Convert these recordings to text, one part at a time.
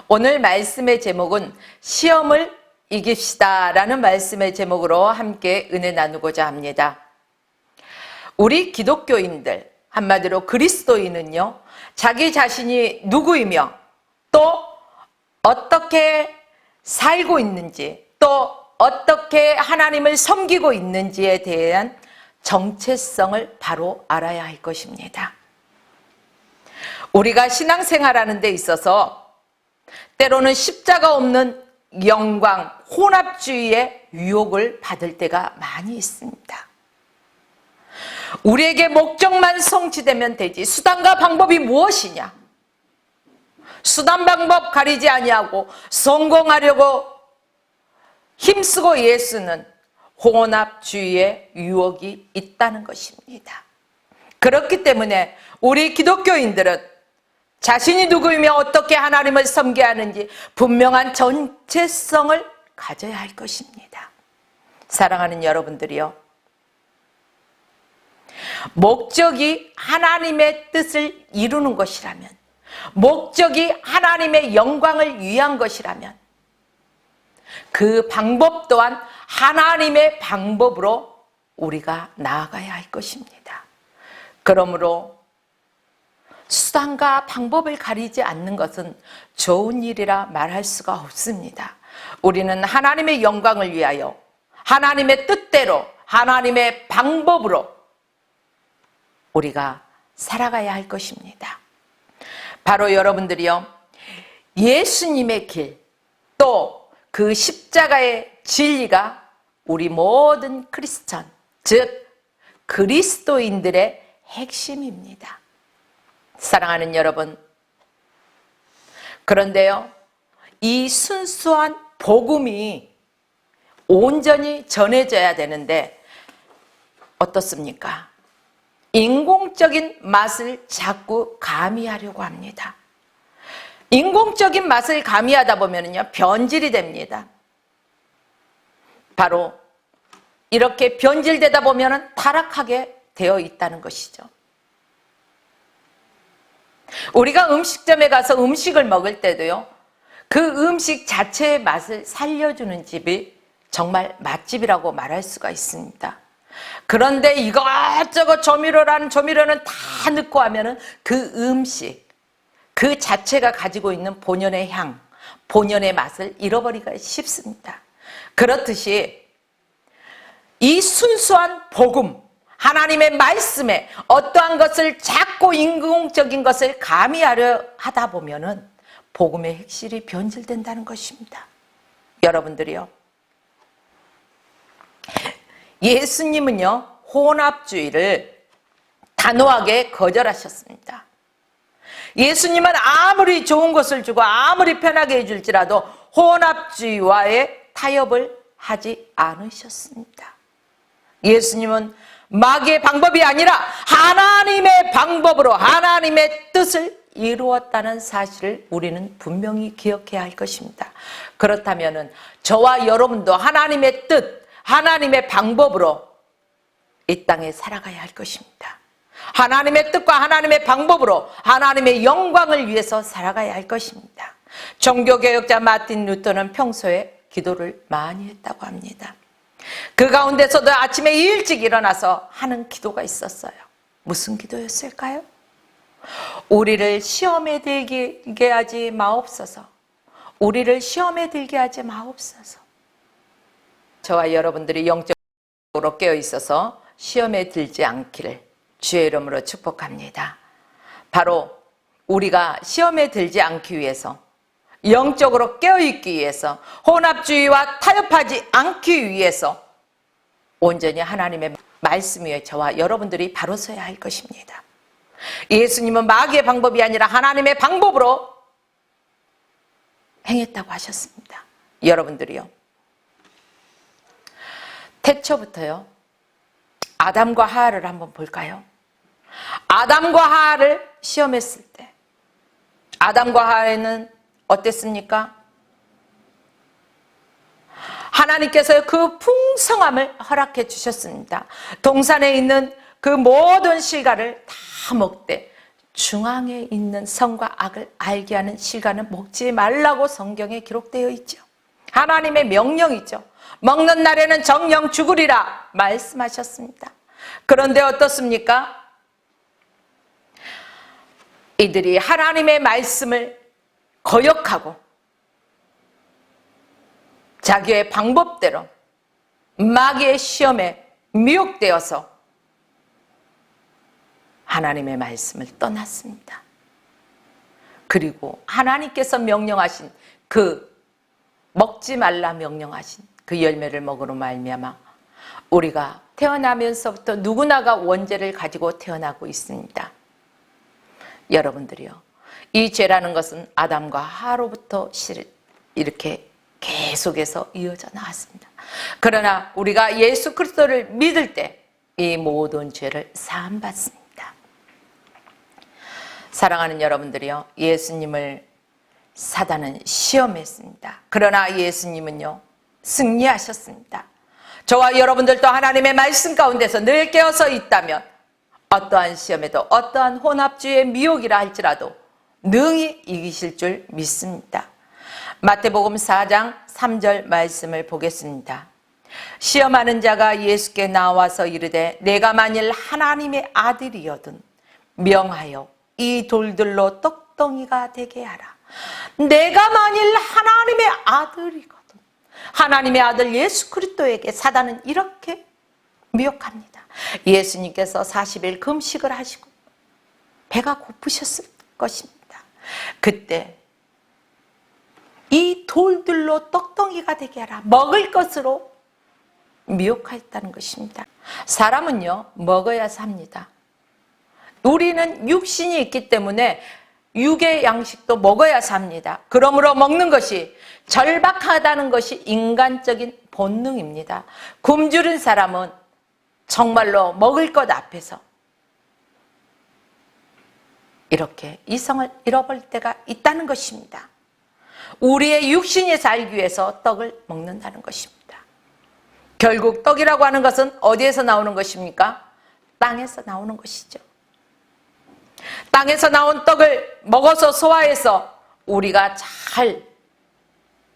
오늘 말씀의 제목은 시험을 이깁시다 라는 말씀의 제목으로 함께 은혜 나누고자 합니다. 우리 기독교인들, 한마디로 그리스도인은요, 자기 자신이 누구이며 또 어떻게 살고 있는지, 또 어떻게 하나님을 섬기고 있는지에 대한 정체성을 바로 알아야 할 것입니다. 우리가 신앙생활하는 데 있어서 때로는 십자가 없는 영광, 혼합주의의 유혹을 받을 때가 많이 있습니다. 우리에게 목적만 성취되면 되지 수단과 방법이 무엇이냐? 수단 방법 가리지 아니하고 성공하려고 힘쓰고 예수는 혼합주의의 유혹이 있다는 것입니다. 그렇기 때문에 우리 기독교인들은 자신이 누구이며 어떻게 하나님을 섬겨야 하는지 분명한 정체성을 가져야 할 것입니다. 사랑하는 여러분들이요, 목적이 하나님의 뜻을 이루는 것이라면, 목적이 하나님의 영광을 위한 것이라면 그 방법 또한 하나님의 방법으로 우리가 나아가야 할 것입니다. 그러므로 수단과 방법을 가리지 않는 것은 좋은 일이라 말할 수가 없습니다. 우리는 하나님의 영광을 위하여 하나님의 뜻대로 하나님의 방법으로 우리가 살아가야 할 것입니다. 바로 여러분들이요, 예수님의 길, 또 그 십자가의 진리가 우리 모든 크리스천, 즉 그리스도인들의 핵심입니다. 사랑하는 여러분, 그런데요, 이 순수한 복음이 온전히 전해져야 되는데 어떻습니까? 인공적인 맛을 자꾸 가미하려고 합니다. 인공적인 맛을 가미하다 보면요, 변질이 됩니다. 바로 이렇게 변질되다 보면 타락하게 되어 있다는 것이죠. 우리가 음식점에 가서 음식을 먹을 때도요, 그 음식 자체의 맛을 살려주는 집이 정말 맛집이라고 말할 수가 있습니다. 그런데 이것저것 조미료는 다 넣고 하면은 그 음식, 그 자체가 가지고 있는 본연의 향, 본연의 맛을 잃어버리기가 쉽습니다. 그렇듯이 이 순수한 복음, 하나님의 말씀에 어떠한 것을 자꾸 인공적인 것을 가미하려 하다 보면은 복음의 핵심이 변질된다는 것입니다. 여러분들이요, 예수님은요, 혼합주의를 단호하게 거절하셨습니다. 예수님은 아무리 좋은 것을 주고 아무리 편하게 해줄지라도 혼합주의와의 타협을 하지 않으셨습니다. 예수님은 마귀의 방법이 아니라 하나님의 방법으로 하나님의 뜻을 이루었다는 사실을 우리는 분명히 기억해야 할 것입니다. 그렇다면 저와 여러분도 하나님의 뜻, 하나님의 방법으로 이 땅에 살아가야 할 것입니다. 하나님의 뜻과 하나님의 방법으로 하나님의 영광을 위해서 살아가야 할 것입니다. 종교개혁자 마틴 루터는 평소에 기도를 많이 했다고 합니다. 그 가운데서도 아침에 일찍 일어나서 하는 기도가 있었어요. 무슨 기도였을까요? 우리를 시험에 들게 하지 마옵소서. 우리를 시험에 들게 하지 마옵소서. 저와 여러분들이 영적으로 깨어 있어서 시험에 들지 않기를 주의 이름으로 축복합니다. 바로 우리가 시험에 들지 않기 위해서, 영적으로 깨어있기 위해서, 혼합주의와 타협하지 않기 위해서 온전히 하나님의 말씀 위에 저와 여러분들이 바로 서야 할 것입니다. 예수님은 마귀의 방법이 아니라 하나님의 방법으로 행했다고 하셨습니다. 여러분들이요, 태초부터요, 아담과 하와를 한번 볼까요? 아담과 하와를 시험했을 때 아담과 하와는 어땠습니까? 하나님께서 그 풍성함을 허락해 주셨습니다. 동산에 있는 그 모든 실과를 다 먹되 중앙에 있는 선과 악을 알게 하는 실과는 먹지 말라고 성경에 기록되어 있죠. 하나님의 명령이죠. 먹는 날에는 정령 죽으리라 말씀하셨습니다. 그런데 어떻습니까? 이들이 하나님의 말씀을 거역하고 자기의 방법대로 마귀의 시험에 미혹되어서 하나님의 말씀을 떠났습니다. 그리고 하나님께서 명령하신 그 먹지 말라 명령하신 그 열매를 먹으로 말미암아 우리가 태어나면서부터 누구나가 원죄를 가지고 태어나고 있습니다. 여러분들이요, 이 죄라는 것은 아담과 하로부터 이렇게 계속해서 이어져 나왔습니다. 그러나 우리가 예수 그리스도를 믿을 때 이 모든 죄를 사함받습니다. 사랑하는 여러분들이요, 예수님을 사단은 시험했습니다. 그러나 예수님은요, 승리하셨습니다. 저와 여러분들도 하나님의 말씀 가운데서 늘 깨어서 있다면 어떠한 시험에도 어떠한 혼합주의의 미혹이라 할지라도 능히 이기실 줄 믿습니다. 마태복음 4장 3절 말씀을 보겠습니다. 시험하는 자가 예수께 나와서 이르되 내가 만일 하나님의 아들이거든 명하여 이 돌들로 떡덩이가 되게 하라. 내가 만일 하나님의 아들이거든. 하나님의 아들 예수 그리스도에게 사단은 이렇게 미혹합니다. 예수님께서 40일 금식을 하시고 배가 고프셨을 것입니다. 그때 이 돌들로 떡덩이가 되게 하라. 먹을 것으로 미혹하였다는 것입니다. 사람은요, 먹어야 삽니다. 우리는 육신이 있기 때문에 육의 양식도 먹어야 삽니다. 그러므로 먹는 것이 절박하다는 것이 인간적인 본능입니다. 굶주린 사람은 정말로 먹을 것 앞에서 이렇게 이성을 잃어버릴 때가 있다는 것입니다. 우리의 육신이 살기 위해서 떡을 먹는다는 것입니다. 결국 떡이라고 하는 것은 어디에서 나오는 것입니까? 땅에서 나오는 것이죠. 땅에서 나온 떡을 먹어서 소화해서 우리가 잘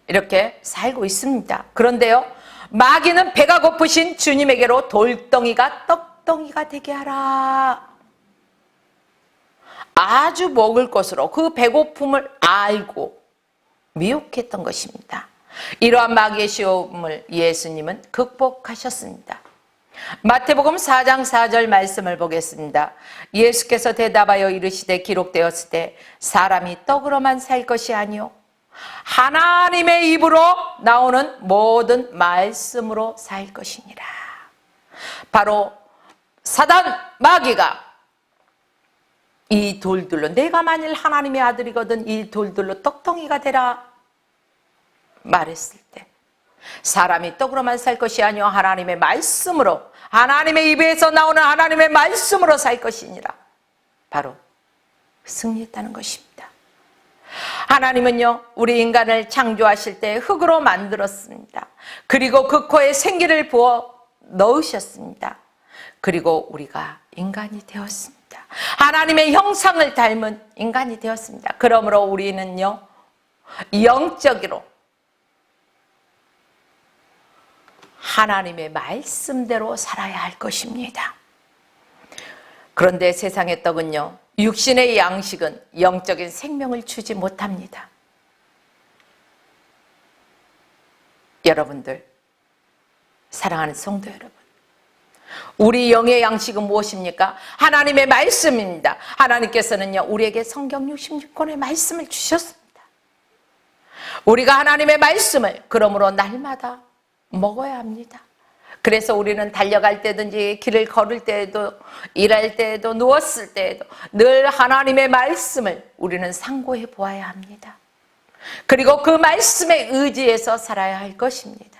이렇게 살고 있습니다. 그런데요, 마귀는 배가 고프신 주님에게로 돌덩이가 떡덩이가 되게 하라. 아주 먹을 것으로 그 배고픔을 알고 미혹했던 것입니다. 이러한 마귀의 시험을 예수님은 극복하셨습니다. 마태복음 4장 4절 말씀을 보겠습니다. 예수께서 대답하여 이르시되 기록되었을 때 사람이 떡으로만 살 것이 아니요 하나님의 입으로 나오는 모든 말씀으로 살 것이니라. 바로 사단 마귀가 이 돌들로, 내가 만일 하나님의 아들이거든 이 돌들로 떡덩이가 되라 말했을 때 사람이 떡으로만 살 것이 아니요 하나님의 말씀으로, 하나님의 입에서 나오는 하나님의 말씀으로 살 것이니라. 바로 승리했다는 것입니다. 하나님은요, 우리 인간을 창조하실 때 흙으로 만들었습니다. 그리고 그 코에 생기를 부어 넣으셨습니다. 그리고 우리가 인간이 되었습니다. 하나님의 형상을 닮은 인간이 되었습니다. 그러므로 우리는요, 영적으로 하나님의 말씀대로 살아야 할 것입니다. 그런데 세상의 떡은요, 육신의 양식은 영적인 생명을 주지 못합니다. 여러분들, 사랑하는 성도 여러분, 우리 영의 양식은 무엇입니까? 하나님의 말씀입니다. 하나님께서는요, 우리에게 성경 66권의 말씀을 주셨습니다. 우리가 하나님의 말씀을 그러므로 날마다 먹어야 합니다. 그래서 우리는 달려갈 때든지 길을 걸을 때에도 일할 때에도 누웠을 때에도 늘 하나님의 말씀을 우리는 상고해 보아야 합니다. 그리고 그 말씀에 의지해서 살아야 할 것입니다.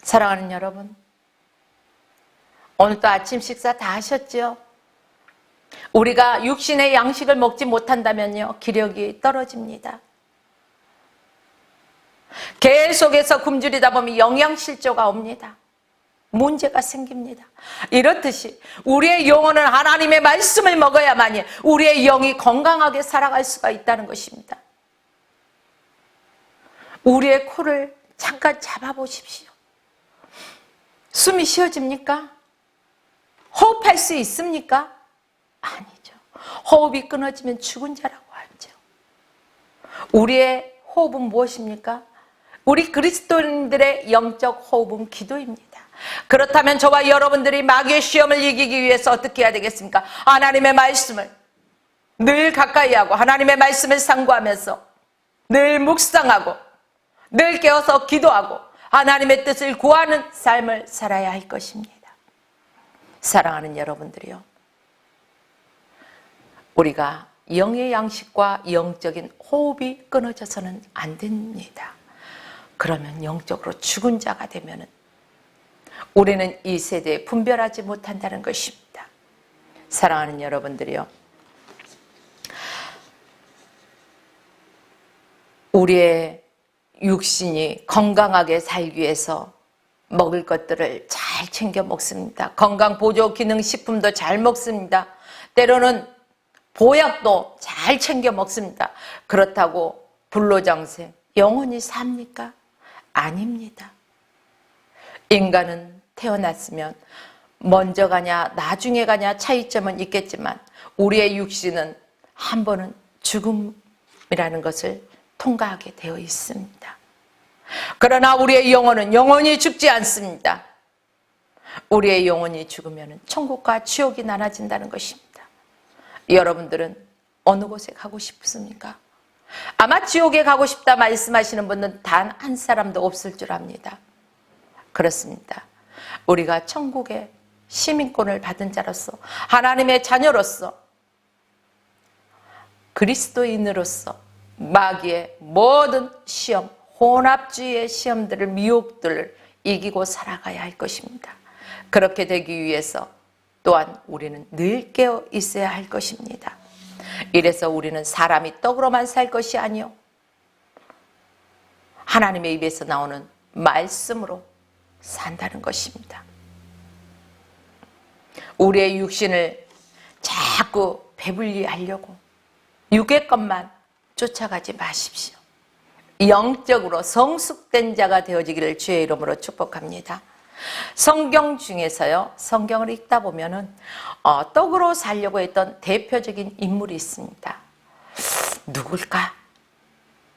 사랑하는 여러분, 오늘도 아침 식사 다 하셨죠? 우리가 육신의 양식을 먹지 못한다면요, 기력이 떨어집니다. 계속해서 굶주리다 보면 영양실조가 옵니다. 문제가 생깁니다. 이렇듯이 우리의 영혼은 하나님의 말씀을 먹어야만이 우리의 영이 건강하게 살아갈 수가 있다는 것입니다. 우리의 코를 잠깐 잡아보십시오. 숨이 쉬어집니까? 호흡할 수 있습니까? 아니죠. 호흡이 끊어지면 죽은 자라고 하죠. 우리의 호흡은 무엇입니까? 우리 그리스도인들의 영적 호흡은 기도입니다. 그렇다면 저와 여러분들이 마귀의 시험을 이기기 위해서 어떻게 해야 되겠습니까? 하나님의 말씀을 늘 가까이 하고 하나님의 말씀을 상고하면서 늘 묵상하고 늘 깨어서 기도하고 하나님의 뜻을 구하는 삶을 살아야 할 것입니다. 사랑하는 여러분들이요, 우리가 영의 양식과 영적인 호흡이 끊어져서는 안 됩니다. 그러면 영적으로 죽은 자가 되면은 우리는 이 세대에 분별하지 못한다는 것입니다. 사랑하는 여러분들이요, 우리의 육신이 건강하게 살기 위해서 먹을 것들을 잘 챙겨 먹습니다. 건강보조 기능식품도 잘 먹습니다. 때로는 보약도 잘 챙겨 먹습니다. 그렇다고 불로장생 영원히 삽니까? 아닙니다. 인간은 태어났으면 먼저 가냐 나중에 가냐 차이점은 있겠지만 우리의 육신은 한 번은 죽음이라는 것을 통과하게 되어 있습니다. 그러나 우리의 영혼은 영원히 죽지 않습니다. 우리의 영혼이 죽으면 천국과 지옥이 나눠진다는 것입니다. 여러분들은 어느 곳에 가고 싶습니까? 아마 지옥에 가고 싶다 말씀하시는 분은 단 한 사람도 없을 줄 압니다. 그렇습니다. 우리가 천국의 시민권을 받은 자로서 하나님의 자녀로서 그리스도인으로서 마귀의 모든 시험, 혼합주의의 시험들을 미혹들을 이기고 살아가야 할 것입니다. 그렇게 되기 위해서 또한 우리는 늘 깨어 있어야 할 것입니다. 이래서 우리는 사람이 떡으로만 살 것이 아니요 하나님의 입에서 나오는 말씀으로 산다는 것입니다. 우리의 육신을 자꾸 배불리 하려고 육의 것만 쫓아가지 마십시오. 영적으로 성숙된 자가 되어지기를 주의 이름으로 축복합니다. 성경 중에서요, 성경을 읽다 보면은 떡으로 살려고 했던 대표적인 인물이 있습니다. 누굴까?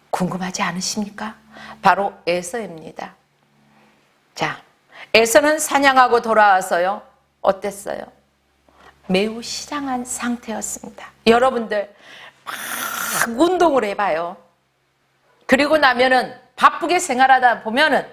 궁금하지 않으십니까? 바로 에서입니다. 자, 에서는 사냥하고 돌아와서요, 어땠어요? 매우 시장한 상태였습니다. 여러분들 막 운동을 해봐요. 그리고 나면은 바쁘게 생활하다 보면은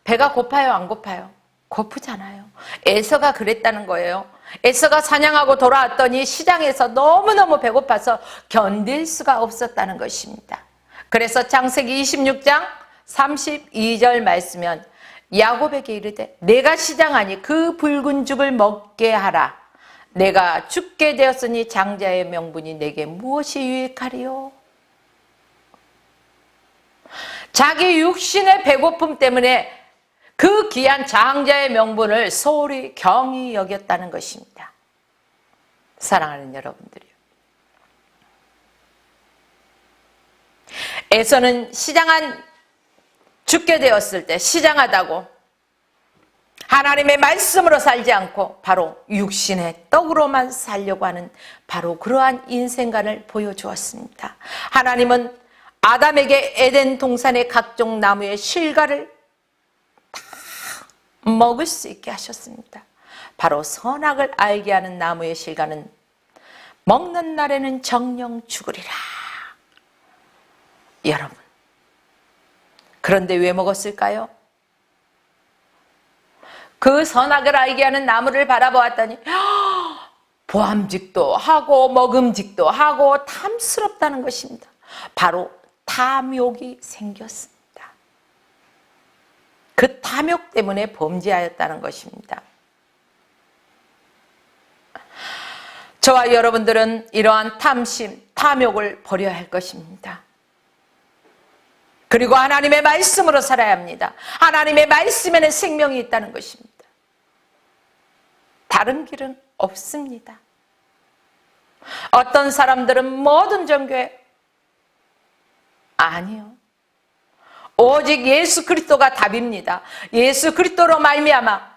배가 고파요, 안 고파요? 고프잖아요. 에서가 그랬다는 거예요. 에서가 사냥하고 돌아왔더니 시장에서 너무너무 배고파서 견딜 수가 없었다는 것입니다. 그래서 창세기 26장 32절 말씀은 야곱에게 이르되 내가 시장하니 그 붉은 죽을 먹게 하라. 내가 죽게 되었으니 장자의 명분이 내게 무엇이 유익하리요? 자기 육신의 배고픔 때문에 그 귀한 장자의 명분을 소홀히 경히 여겼다는 것입니다. 사랑하는 여러분들이요, 에서는 죽게 되었을 때 시장하다고 하나님의 말씀으로 살지 않고 바로 육신의 떡으로만 살려고 하는 바로 그러한 인생관을 보여주었습니다. 하나님은 아담에게 에덴 동산의 각종 나무의 실과를 다 먹을 수 있게 하셨습니다. 바로 선악을 알게 하는 나무의 실과는 먹는 날에는 정령 죽으리라. 여러분, 그런데 왜 먹었을까요? 그 선악을 알게 하는 나무를 바라보았더니 보암직도 하고 먹음직도 하고 탐스럽다는 것입니다. 바로 탐욕이 생겼습니다. 그 탐욕 때문에 범죄하였다는 것입니다. 저와 여러분들은 이러한 탐심, 탐욕을 버려야 할 것입니다. 그리고 하나님의 말씀으로 살아야 합니다. 하나님의 말씀에는 생명이 있다는 것입니다. 다른 길은 없습니다. 어떤 사람들은 모든 종교에 아니요. 오직 예수 그리스도가 답입니다. 예수 그리스도로 말미암아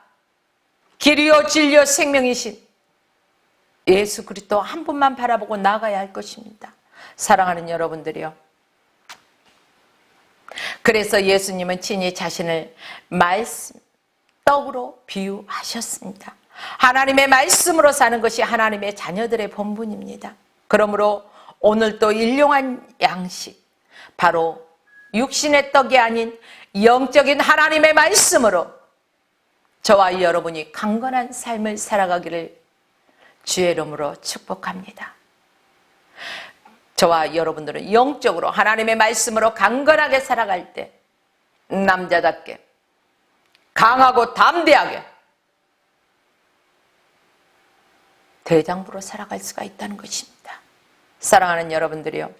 길이요 진리요 생명이신 예수 그리스도 한 분만 바라보고 나아가야 할 것입니다. 사랑하는 여러분들이요. 그래서 예수님은 친히 자신을 말씀, 떡으로 비유하셨습니다. 하나님의 말씀으로 사는 것이 하나님의 자녀들의 본분입니다. 그러므로 오늘도 일용한 양식, 바로 육신의 떡이 아닌 영적인 하나님의 말씀으로 저와 여러분이 강건한 삶을 살아가기를 주의 이름으로 축복합니다. 저와 여러분들은 영적으로 하나님의 말씀으로 강건하게 살아갈 때 남자답게 강하고 담대하게 대장부로 살아갈 수가 있다는 것입니다. 사랑하는 여러분들이요.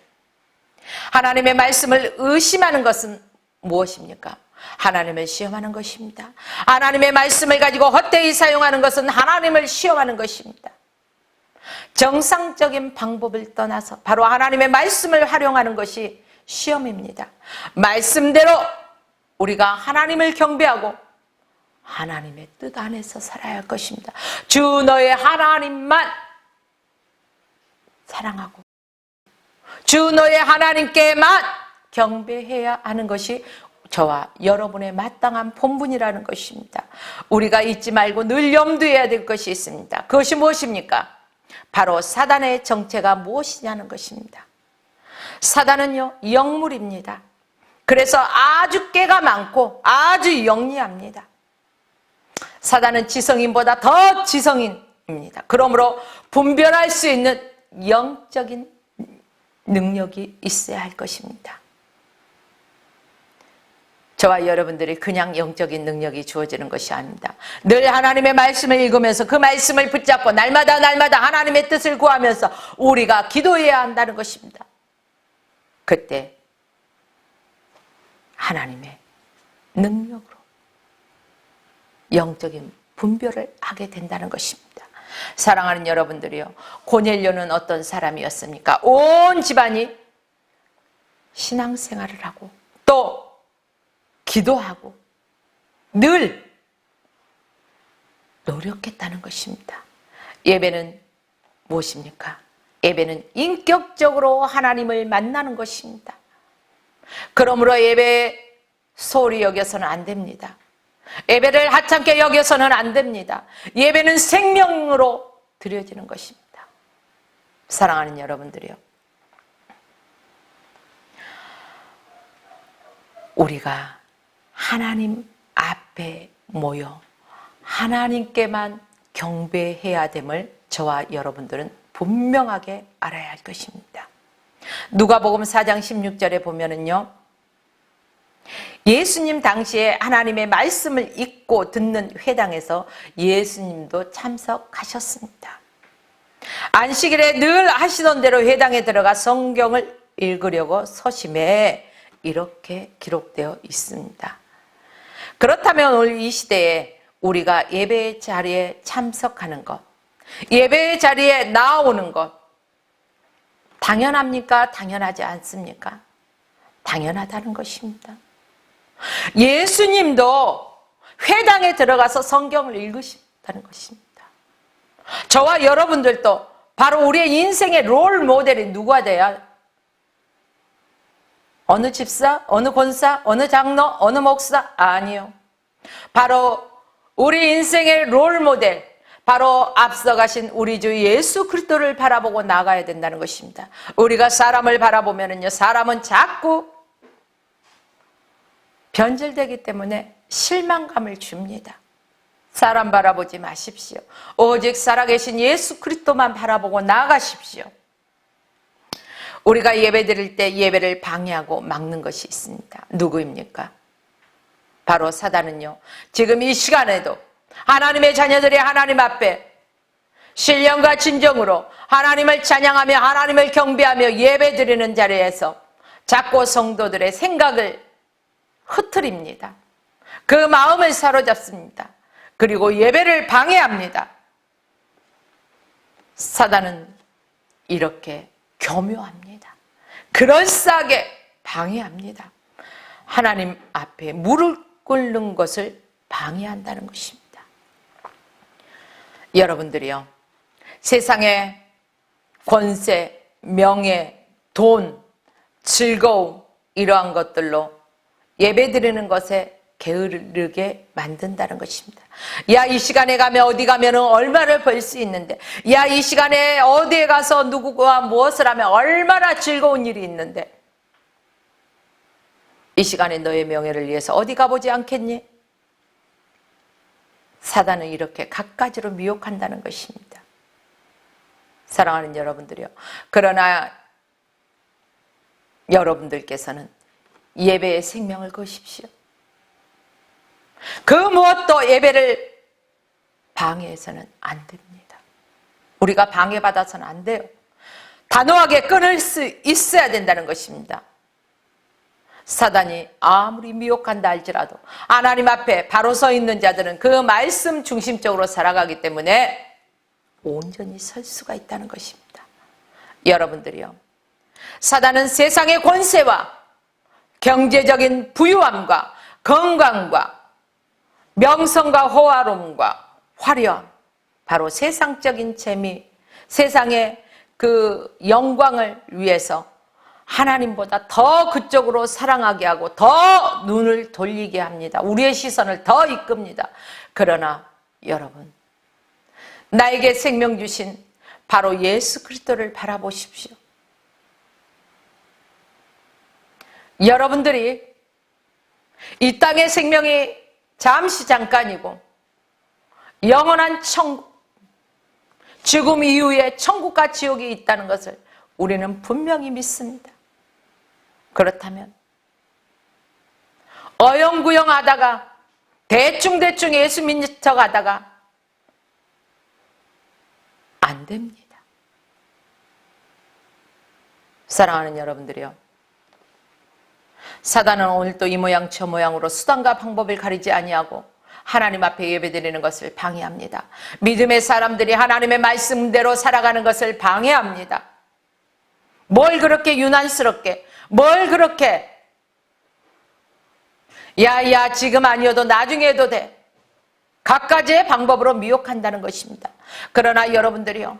하나님의 말씀을 의심하는 것은 무엇입니까? 하나님을 시험하는 것입니다. 하나님의 말씀을 가지고 헛되이 사용하는 것은 하나님을 시험하는 것입니다. 정상적인 방법을 떠나서 바로 하나님의 말씀을 활용하는 것이 시험입니다. 말씀대로 우리가 하나님을 경배하고 하나님의 뜻 안에서 살아야 할 것입니다. 주 너의 하나님만 사랑하고 주 너의 하나님께만 경배해야 하는 것이 저와 여러분의 마땅한 본분이라는 것입니다. 우리가 잊지 말고 늘 염두해야 될 것이 있습니다. 그것이 무엇입니까? 바로 사단의 정체가 무엇이냐는 것입니다. 사단은요, 영물입니다. 그래서 아주 깨가 많고 아주 영리합니다. 사단은 지성인보다 더 지성인입니다. 그러므로 분별할 수 있는 영적인 능력이 있어야 할 것입니다. 저와 여러분들이 그냥 영적인 능력이 주어지는 것이 아닙니다. 늘 하나님의 말씀을 읽으면서 그 말씀을 붙잡고 날마다 하나님의 뜻을 구하면서 우리가 기도해야 한다는 것입니다. 그때 하나님의 능력으로 영적인 분별을 하게 된다는 것입니다. 사랑하는 여러분들이요. 고넬료는 어떤 사람이었습니까? 온 집안이 신앙생활을 하고 또 기도하고 늘 노력했다는 것입니다. 예배는 무엇입니까? 예배는 인격적으로 하나님을 만나는 것입니다. 그러므로 예배 소홀히 여겨서는 안 됩니다. 예배를 하찮게 여겨서는 안 됩니다. 예배는 생명으로 드려지는 것입니다. 사랑하는 여러분들이요. 우리가 하나님 앞에 모여 하나님께만 경배해야 됨을 저와 여러분들은 분명하게 알아야 할 것입니다. 누가복음 4장 16절에 보면은요. 예수님 당시에 하나님의 말씀을 읽고 듣는 회당에서 예수님도 참석하셨습니다. 안식일에 늘 하시던 대로 회당에 들어가 성경을 읽으려고 서심해 이렇게 기록되어 있습니다. 그렇다면 오늘 이 시대에 우리가 예배의 자리에 참석하는 것, 예배의 자리에 나오는 것 당연합니까? 당연하지 않습니까? 당연하다는 것입니다. 예수님도 회당에 들어가서 성경을 읽으셨다는 것입니다. 저와 여러분들도 바로 우리의 인생의 롤 모델이 누가 돼야? 어느 집사, 어느 권사, 어느 장로, 어느 목사? 아니요. 바로 우리 인생의 롤 모델, 바로 앞서가신 우리 주 예수 그리스도를 바라보고 나가야 된다는 것입니다. 우리가 사람을 바라보면은요, 사람은 자꾸 변질되기 때문에 실망감을 줍니다. 사람 바라보지 마십시오. 오직 살아계신 예수 그리스도만 바라보고 나아가십시오. 우리가 예배 드릴 때 예배를 방해하고 막는 것이 있습니다. 누구입니까? 바로 사단은요. 지금 이 시간에도 하나님의 자녀들이 하나님 앞에 신령과 진정으로 하나님을 찬양하며 하나님을 경배하며 예배 드리는 자리에서 자꾸 성도들의 생각을 흐트립니다. 그 마음을 사로잡습니다. 그리고 예배를 방해합니다. 사단은 이렇게 교묘합니다. 그럴싸하게 방해합니다. 하나님 앞에 무릎 꿇는 것을 방해한다는 것입니다. 여러분들이요, 세상의 권세, 명예, 돈, 즐거움, 이러한 것들로 예배드리는 것에 게으르게 만든다는 것입니다. 야, 이 시간에 가면 어디 가면 얼마를 벌 수 있는데, 야, 이 시간에 어디에 가서 누구와 무엇을 하면 얼마나 즐거운 일이 있는데, 이 시간에 너의 명예를 위해서 어디 가보지 않겠니? 사단은 이렇게 갖가지로 미혹한다는 것입니다. 사랑하는 여러분들이요, 그러나 여러분들께서는 예배에 생명을 거십시오. 그 무엇도 예배를 방해해서는 안 됩니다. 우리가 방해받아서는 안 돼요. 단호하게 끊을 수 있어야 된다는 것입니다. 사단이 아무리 미혹한다 할지라도 하나님 앞에 바로 서 있는 자들은 그 말씀 중심적으로 살아가기 때문에 온전히 설 수가 있다는 것입니다. 여러분들이요, 사단은 세상의 권세와 경제적인 부유함과 건강과 명성과 호화로움과 화려함, 바로 세상적인 재미, 세상의 그 영광을 위해서 하나님보다 더 그쪽으로 사랑하게 하고 더 눈을 돌리게 합니다. 우리의 시선을 더 이끕니다. 그러나 여러분, 나에게 생명 주신 바로 예수 그리스도를 바라보십시오. 여러분들이 이 땅의 생명이 잠시 잠깐이고 영원한 천국, 죽음 이후에 천국과 지옥이 있다는 것을 우리는 분명히 믿습니다. 그렇다면 어영부영 하다가 대충대충 예수 믿는 척 하다가 안 됩니다. 사랑하는 여러분들이요, 사단은 오늘도 이 모양 저 모양으로 수단과 방법을 가리지 아니하고 하나님 앞에 예배드리는 것을 방해합니다. 믿음의 사람들이 하나님의 말씀대로 살아가는 것을 방해합니다. 뭘 그렇게 유난스럽게, 뭘 그렇게 야야 지금 아니어도 나중에 해도 돼, 갖가지의 방법으로 미혹한다는 것입니다. 그러나 여러분들이요,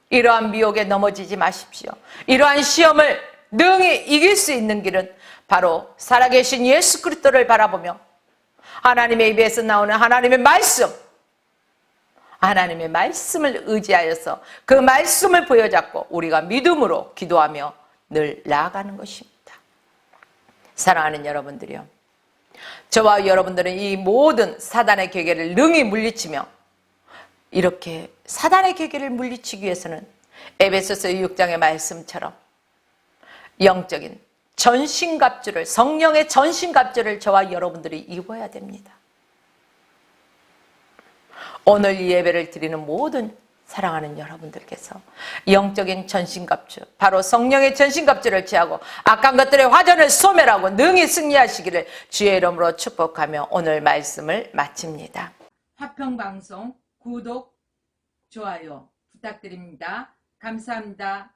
이러한 미혹에 넘어지지 마십시오. 이러한 시험을 능히 이길 수 있는 길은 바로 살아계신 예수 그리스도를 바라보며 하나님의 입에서 나오는 하나님의 말씀, 하나님의 말씀을 의지하여서 그 말씀을 부여잡고 우리가 믿음으로 기도하며 늘 나아가는 것입니다. 사랑하는 여러분들이요, 저와 여러분들은 이 모든 사단의 계계를 능히 물리치며, 이렇게 사단의 계계를 물리치기 위해서는 에베소서 6장의 말씀처럼 영적인 전신갑주를, 성령의 전신갑주를 저와 여러분들이 입어야 됩니다. 오늘 이 예배를 드리는 모든 사랑하는 여러분들께서 영적인 전신갑주, 바로 성령의 전신갑주를 취하고 악한 것들의 화전을 소멸하고 능히 승리하시기를 주의 이름으로 축복하며 오늘 말씀을 마칩니다. 화평방송 구독, 좋아요 부탁드립니다. 감사합니다.